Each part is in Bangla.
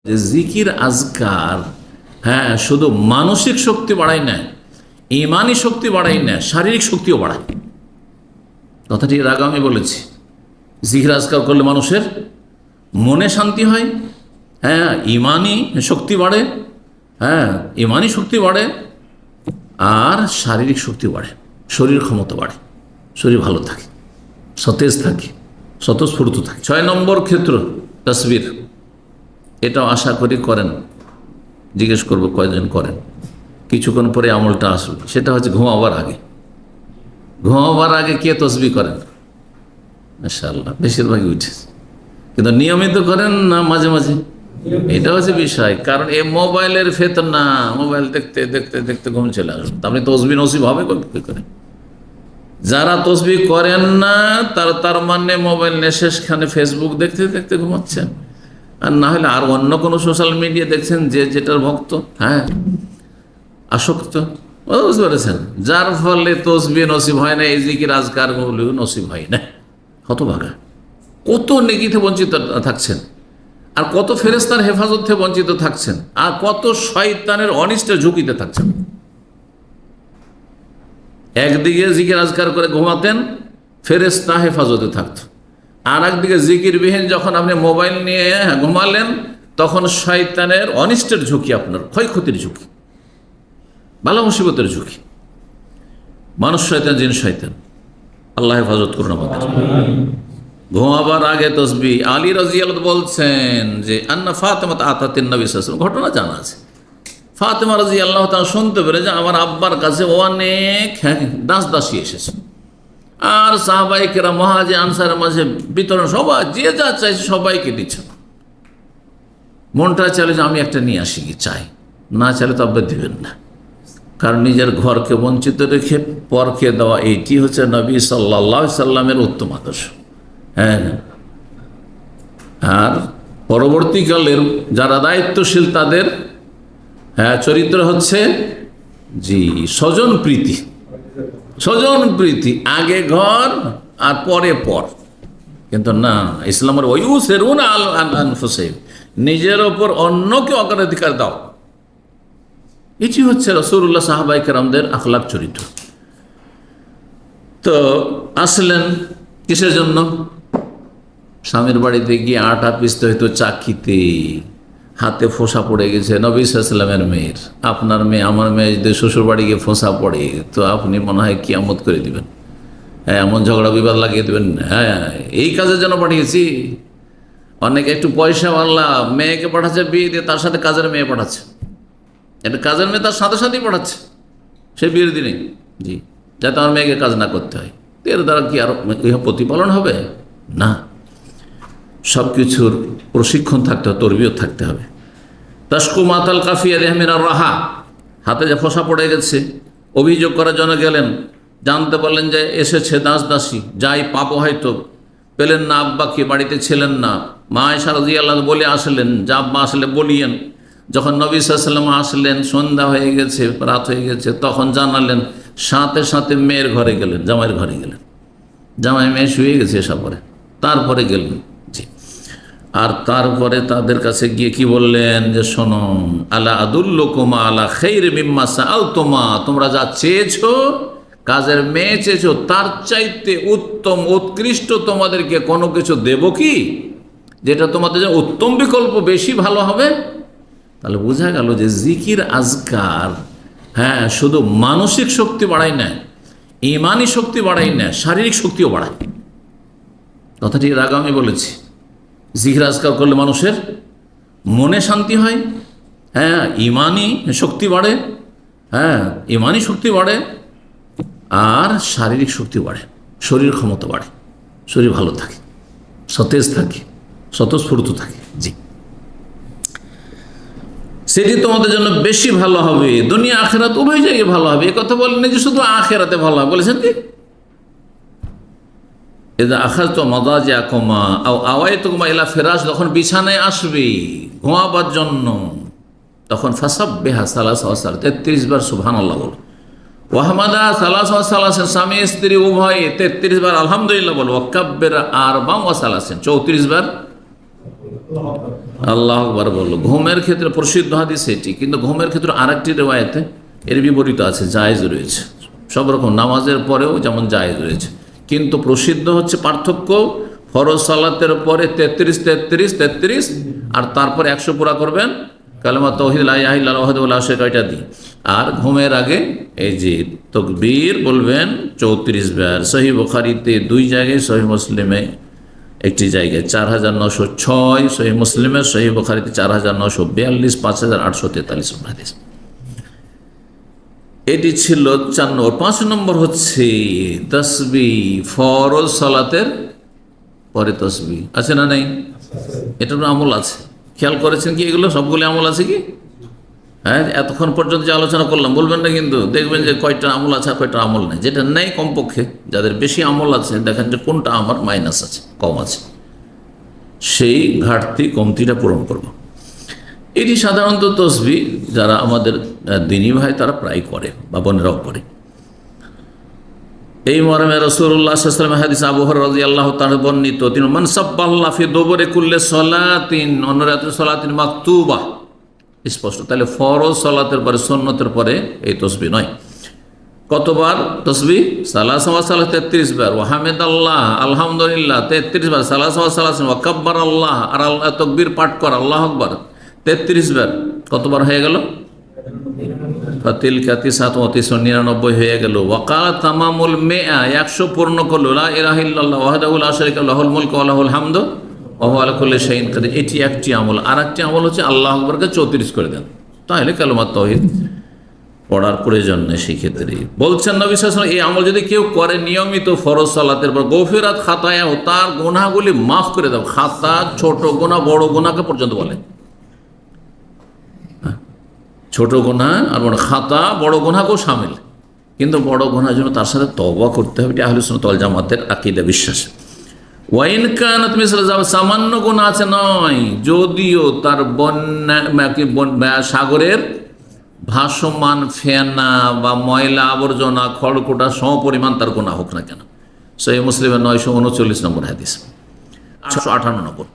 যে জিকির আজকার শুধু মানসিক শক্তি বাড়ায় না, ইমানি শক্তি বাড়ায় না, শারীরিক শক্তিও বাড়ায়। কথাটি এর আগে আমি বলেছি। জিকির আজকার করলে মানুষের মনে শান্তি হয়, ইমানি শক্তি বাড়ে, ইমানি শক্তি বাড়ে, আর শারীরিক শক্তি বাড়ে, শরীর ক্ষমতা বাড়ে, শরীর ভালো থাকে, সতেজ থাকে, স্বতঃস্ফূর্ত থাকে। 6 নম্বর ক্ষেত্র তাসবির। এটাও আশা করি করেন, জিজ্ঞেস করবো কয়জন করেন। কিছুক্ষণ পরে আমলটা আসবে, সেটা হচ্ছে ঘুমাবার আগে। ঘুমাবার আগে কে তসবিহ করেন? মাশাআল্লাহ, বেশিরভাগই উঠেছে। কিন্তু নিয়মিত করেন না মাঝে মাঝে? এটা হচ্ছে বিষয়। কারণ এই মোবাইলের ফেতনা, মোবাইল দেখতে দেখতে দেখতে ঘুম চলে আসবে, আপনি তসবিহ নসিব হবে কি করে? যারা তসবিহ করেন না তার মানে মোবাইল নিয়ে শেষখানে ফেসবুক দেখতে দেখতে ঘুমাচ্ছেন, আর না হলে আর অন্য কোনো সোশ্যাল মিডিয়া দেখছেন, যে যেটার ভক্ত, আসক্ত, বুঝতে পেরেছেন? যার ফলে তসবিহ নসিব হয় না, এই জিকির আজকার গুলো নসিব হয় না। হতভাগা। কত নেকিতে বঞ্চিত থাকছেন, আর কত ফেরেশতার হেফাজত থেকে বঞ্চিত থাকছেন, আর কত শয়তানের অনিষ্টের ঝুঁকিতে থাকছেন। একদিকে জিকির আজকার করে ঘুমাতেন, ফেরেশতা হেফাজতে থাকত, আর একদিকে জিকিরবিহীন যখন আপনি মোবাইল নিয়ে ঘুমালেন, তখন শয়তানের অনিষ্টের ঝুঁকি, আপনার ক্ষয়ক্ষতির ঝুঁকি, বালা মুসিবতের ঝুঁকি। মানুষ শয়তান, জিন শয়তান, আল্লাহ হেফাজত করুন আমাদের। ঘুমাবার আগে তসবিহ। আলী রাদিয়াল্লাহু বলছেন যে আন্না ফাতেমা আতাতিন নবী সাল্লাল্লাহু আলাইহি ওয়াসাল্লাম, ঘটনা জানা আছে। ফাতেমা রাদিয়াল্লাহু তাআলা শুনতে পেরে যে আমার আব্বার কাছে অনেক দাসী এসেছে, আর সাহাবায়ে কেরাম মুহাজির আনসারের মাঝে বিতরণ, সবাই যে যা চাইছে সবাইকে দিচ্ছে। মনটা চাইলে যে আমি একটা নিয়ে আসি, কি চাই, না চাইলে তো আব্বা দিবেন না। কারণ নিজের ঘরকে বঞ্চিত রেখে পরকে দেওয়া, এইটি হচ্ছে নবী সাল্লাল্লাহু আলাইহি সাল্লামের উত্তম আদর্শ। আর পরবর্তীকালের যারা দায়িত্বশীল তাদের চরিত্র হচ্ছে স্বজন প্রীতি। স্বজন প্রীতি, আগে ঘর আর পরে পর। কিন্তু না, ইসলামের ওয়ুসিরুনা আলা আনফুসিহিম, নিজের ওপর অন্যকে অগ্রাধিকার দাও। এটি হচ্ছে রাসূলুল্লাহ সাহাবায়ে কেরামদের আখলাক চরিত্র। তো আসলেন কিসের জন্য? স্বামীর বাড়িতে গিয়ে আটা পিষতে হয়তো চাকিতে, হাতে ফোঁসা পড়ে গেছে নবী সাল্লাল্লাহু আলাইহি ওয়াসাল্লামের মেয়ের। আপনার মেয়ে, আমার মেয়ে যদি শ্বশুর বাড়ি গিয়ে ফোঁসা পড়ে, তো আপনি মনে হয় কিয়ামত করে দিবেন, এমন ঝগড়া বিবাদ লাগিয়ে দেবেন। এই কাজের জন্য পাঠিয়েছি। অনেকে একটু পয়সাওয়ালা মেয়েকে পাঠাচ্ছে বিয়ে দিয়ে, তার সাথে কাজের মেয়ে পাঠাচ্ছে। একটা কাজের মেয়ে তার সাথে সাথেই পাঠাচ্ছে সে বিয়ের দিনে, যাতে আমার মেয়েকে কাজ না করতে হয়। এর দ্বারা কি আর প্রতিপালন হবে? না, সব কিছুর প্রশিক্ষণ থাকতে হবে, তরবিয়ত থাকতে হবে। তাসকু মাতাল কাফিয়া রেহমিনা রাহা, হাতে যে ফোঁসা পড়ে গেছে, অভিযোগ করার জন্য গেলেন, জানতে পারলেন যে এসেছে দাসী, যাই পাপ হয়তো পেলেন না, আব্বাকে বাড়িতে ছিলেন না, মা আয়েশা রাদিয়াল্লাহু বলে আসলেন যে আব্বা আসলে বলিয়েন। যখন নবী সাল্লাল্লাহু আলাইহি ওয়াসাল্লাম আসলেন, সন্ধ্যা হয়ে গেছে, রাত হয়ে গেছে, তখন জানালেন। সাথে সাথে মেয়ের ঘরে গেলেন, জামাইয়ের ঘরে গেলেন, জামাই মেয়ে শুয়ে গেছে সপরে, তারপরে গেলেন। আর তারপরে তাদের কাছে গিয়ে কি বললেন যে শোনো, আলা আদুল্লুকুমা আলা খাইরি মিম্মা সাআলতুমা, তোমরা যা চেয়েছো, কাজের মেয়ে চেয়েছো, তার চাইতে উত্তম উৎকৃষ্ট তোমাদেরকে কোনো কিছু দেব কি, যেটা তোমাদের জন্য উত্তম বিকল্প, বেশি ভালো হবে? তাহলে বোঝা গেল যে জিকির আজকার শুধু মানসিক শক্তি বাড়ায় না, ইমানি শক্তি বাড়ায় না, শারীরিক শক্তিও বাড়ায়। কথাটি এর আগে আমি বলেছি। জিকির আজকার করলে মানুষের মনে শান্তি হয়, ইমানি শক্তি বাড়ে, ইমানি শক্তি বাড়ে, আর শারীরিক শক্তি বাড়ে, শরীর ক্ষমতা বাড়ে, শরীর ভালো থাকে, সতেজ থাকে, স্বতঃস্ফূর্ত থাকে। সেটি তোমাদের জন্য বেশি ভালো হবে, দুনিয়া আখেরাত উভয় জায়গায় ভালো হবে। একথা বলেন যে শুধু আখেরাতে ভালো হবে, বলেছেন কি এদা আখাযতুম মাদাজিআকুমা আও আওয়াইতুকুমা ইলা ফিরাশ, যখন বিছানায় আসবে ঘুমাবার জন্য, তখন ফাসাব্বিহা 33 বার সুবহানাল্লাহ বলো, ওয়াহমাদা 33, স্বামী স্ত্রী উভয়ে 33 বার আলহামদুলিল্লাহ বলো, ওয়াকাব্বির 34, 34 বার আল্লাহু আকবার বলো। ঘুমের ক্ষেত্রে প্রসিদ্ধ হাদিস এটি, কিন্তু ঘুমের ক্ষেত্রে আরেকটি রিওয়ায়াতে এর বিপরীত আছে, জায়েজ রয়েছে। সব রকম নামাজের পরেও যেমন জায়েজ রয়েছে, কিন্তু প্রসিদ্ধ হচ্ছে পার্থক্য ফরজ সালাতের পরে 33 33 33 আর তারপরে 100 পুরা করবেন কালেমা তাওহীদ লা ইলাহা ইল্লাল্লাহু ওয়াহদাহু লা শারীকা লাহু দিয়ে। আর ঘুমের আগে এই যে তাকবীর বলবেন 34 বার। সহিহ বুখারীতে 2 জায়গায়, সহিহ মুসলিমে একটি জায়গায় 4906, সহিহ মুসলিমে, সহিহ বুখারীতে 4942, 5843 নম্বর হাদিস। এটি ছিল 4 নম্বর। 5 নম্বর হচ্ছে তাসবিহ, ফরজ সালাতের পরে তাসবিহ আছে না নেই? এটার আমল আছে, খেয়াল করেছেন কি? এগুলো সবগুলো আমল আছে কি? হ্যাঁ, এতক্ষণ পর্যন্ত যে আলোচনা করলাম বলবেন না কিন্তু, দেখবেন যে কয়টা আমল আছে আর কয়টা আমল নেই। যেটা নেই কমপক্ষে, যাদের বেশি আমল আছে দেখেন যে কোনটা আমার মাইনাস আছে, কম আছে, সেই ঘাটতি কমতিটা পূরণ করব। এটি সাধারণত তাসবিহ যারা আমাদের দিনী ভাই তারা প্রায় করে বা বোনেরাও করে। এই মরমে রাসূলুল্লাহ সাল্লাল্লাহু আলাইহি ওয়াসাল্লাম হাদিস আবু হুরায়রা রাদিয়াল্লাহু তাআলা বর্ণিত, তিনি মান সাব্বাল্লাহ ফি দুবুরি কুল্লি সালাতিন অনরাতু সালাতিন মাকতুবা, স্পষ্ট। তাহলে ফরজ সালাতের পরে সুন্নতের পরে এই তাসবিহ নয়। কতবার তাসবিহ? সালাসা ওয়া সালাস 33 বার, ওয়া হামিদাল্লাহ আলহামদুলিল্লাহ 33 বার, সালাসা ওয়া সালাস ওয়া কাব্বারাল্লাহ আর আল্লাহ তাকবীর পাঠ কর আল্লাহু আকবার 33 বার। কতবার হয়ে গেল? ফাতিলকা 99 হয়ে গেল। ওয়াকাল তামামুল মিআ 100 পূর্ণ করলো, লা ইলাহা ইল্লাল্লাহু ওয়াহদাহু লা শারীকা লাহু লাহুল মুলকু ওয়া লাহুল হামদু ওয়া হুয়া আলা কুল্লি শাইইন কাদির। এটি একটি আমল। আর একটি আমল হচ্ছে আল্লাহু আকবারকে 34 করে দেন, তাহলে কালেমা তাওহীদ পড়ার প্রয়োজন নেই। সেই ক্ষেত্রে বলছেন নবী সাল্লাল্লাহু আলাইহি ওয়াসাল্লাম, এই আমল যদি কেউ করে নিয়মিত ফরজ সালাতের পর, গফিরাত খাতায়াহু, তার গুনাহগুলি মাফ করে দাও। খাতা ছোট গুনাহ বড় গুনাহকে পর্যন্ত বলে, ছোট গুনাহ আর বড় খাতা বড় গুনাহকেও শামিল, কিন্তু বড় গুনাহের জন্য তার সাথে তওবা করতে হবে। এটা আহলে সুন্নাত ওয়াল জামাতের আকীদা, বিশ্বাস। ওয়াইন কানাত মিসলা যাবে, সামান্য গুনাহ আছে নয়, যদিও তার বন্যা সাগরের ভাসমান ফেনা বা ময়লা আবর্জনা খড়কুটা সমপরিমাণ তার গুনাহ হোক না কেন। সহিহ মুসলিমের 939 নম্বর হাদিস। 858 নম্বর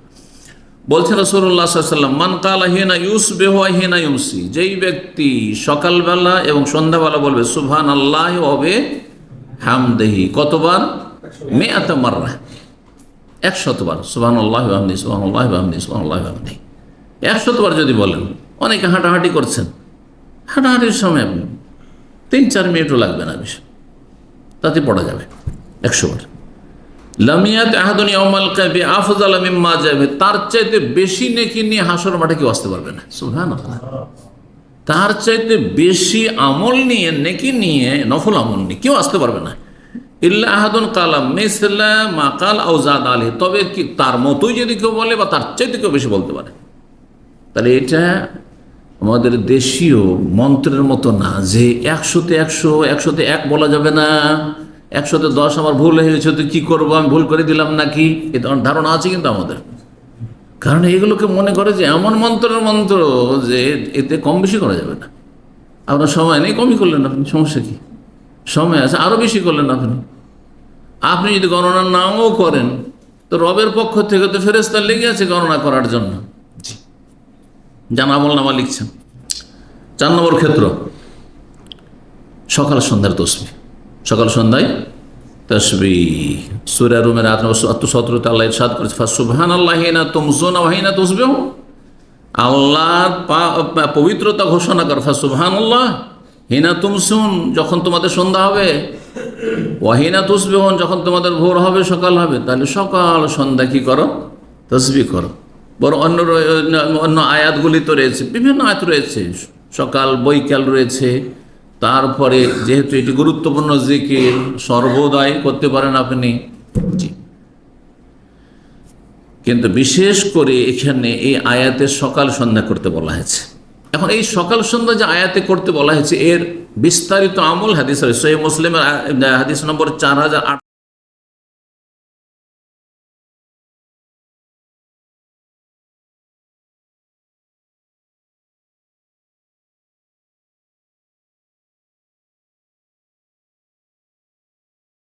বলছেন রাসূলুল্লাহ সাল্লাল্লাহু আলাইহি ওয়াসাল্লাম, মান কালা হিনা ইউসবিহু ওয়া হিনা ইউমসি, যেই ব্যক্তি সকালবেলা এবং সন্ধ্যাবেলা বলবে সুবহানাল্লাহি ওয়া বিহামদিহি, কতবার? 100 মাররা, 100 বার। সুবহানাল্লাহি ওয়া বিহামদিহি, সুবহানাল্লাহি ওয়া বিহামদিহি, সুবহানাল্লাহি ওয়া বিহামদিহি 100 বার যদি বলেন। অনেকে হাঁটাহাঁটি করছেন, হাঁটাহাঁটির সময় আপনি 3-4 মিনিটও লাগবে না, বেশি, তাতে পড়া যাবে 100 বার। লামিয়াত আহাদুন ইয়াউমাল কিয়ামা আফযালা মিম্মা যাবে, তার চাইতে বেশি নেকি নিয়ে হাসর মাঠে কেউ আসতে পারবে না। সুবহানাল্লাহ, তার চাইতে বেশি আমল নিয়ে, নেকি নিয়ে, নফল আমল নিয়ে কেউ আসতে পারবে না। ইল্লা আহাদুন কালা মিসলা মা কাল আও যাদ আলাইহি, তবে কি তার মতোই যদি কেউ বলে বা তার চাইতে কেউ বেশি বলতে পারে। তাহলে এটা আমাদের দেশীয় মন্ত্রের মতো না যে 100-তে 100, 100-তে 1 বলা যাবে না, 100-তে 10 আমার ভুল হয়েছে তো কি করবো, আমি ভুল করে দিলাম নাকি, এ ধারণা আছে কিন্তু আমাদের। কারণ এগুলোকে মনে করে যে এমন মন্ত্রের মন্ত্র যে এতে কম বেশি করা যাবে না। আপনার সময় নেই, কমই করলেন আপনি, সমস্যা কি? সময় আছে, আরও বেশি করলেন আপনি। আপনি যদি গণনা নাও করেন তো রবের পক্ষ থেকে তো ফেরেশতা লেগে আছে গণনা করার জন্য, যান আমলনামা লিখছেন। 4 নম্বর ক্ষেত্র সকাল সন্ধ্যার তাসবিহ, সকাল সন্ধ্যায় তাসবিহ। সূরা রুমের 8-17 আল্লাহ ইরশাদ করেছে, ফাসুবহানাল্লাহি হিনা তুমসুনা ওয়া হিনা তুসবিহুন, আল্লাহর পবিত্রতা ঘোষণা কর। ফাসুবহানাল্লাহ হিনা তুমসুন, যখন তোমাদের সন্ধ্যা হবে, ওয়া হিনা তুসবিহুন, যখন তোমাদের ভোর হবে, সকাল হবে। তাহলে সকাল সন্ধ্যা কি করো? তাসবিহ করো। বড় অন্য আয়াতগুলি তো রয়েছে, বিভিন্ন আয়াত রয়েছে, সকাল বৈকাল রয়েছে। তারপরে যেহেতু এটি গুরুত্বপূর্ণ জিকির, সর্বদাই করতে পারেন আপনি, জি, কিন্তু বিশেষ করে এখানে এই আয়াতে সকাল সন্ধ্যা করতে বলা হয়েছে। এখন এই সকাল সন্ধ্যা যে আয়াতে করতে বলা হয়েছে, এর বিস্তারিত আমল হাদিস রয়েছে। সহিহ মুসলিমের হাদিস নম্বর 4008।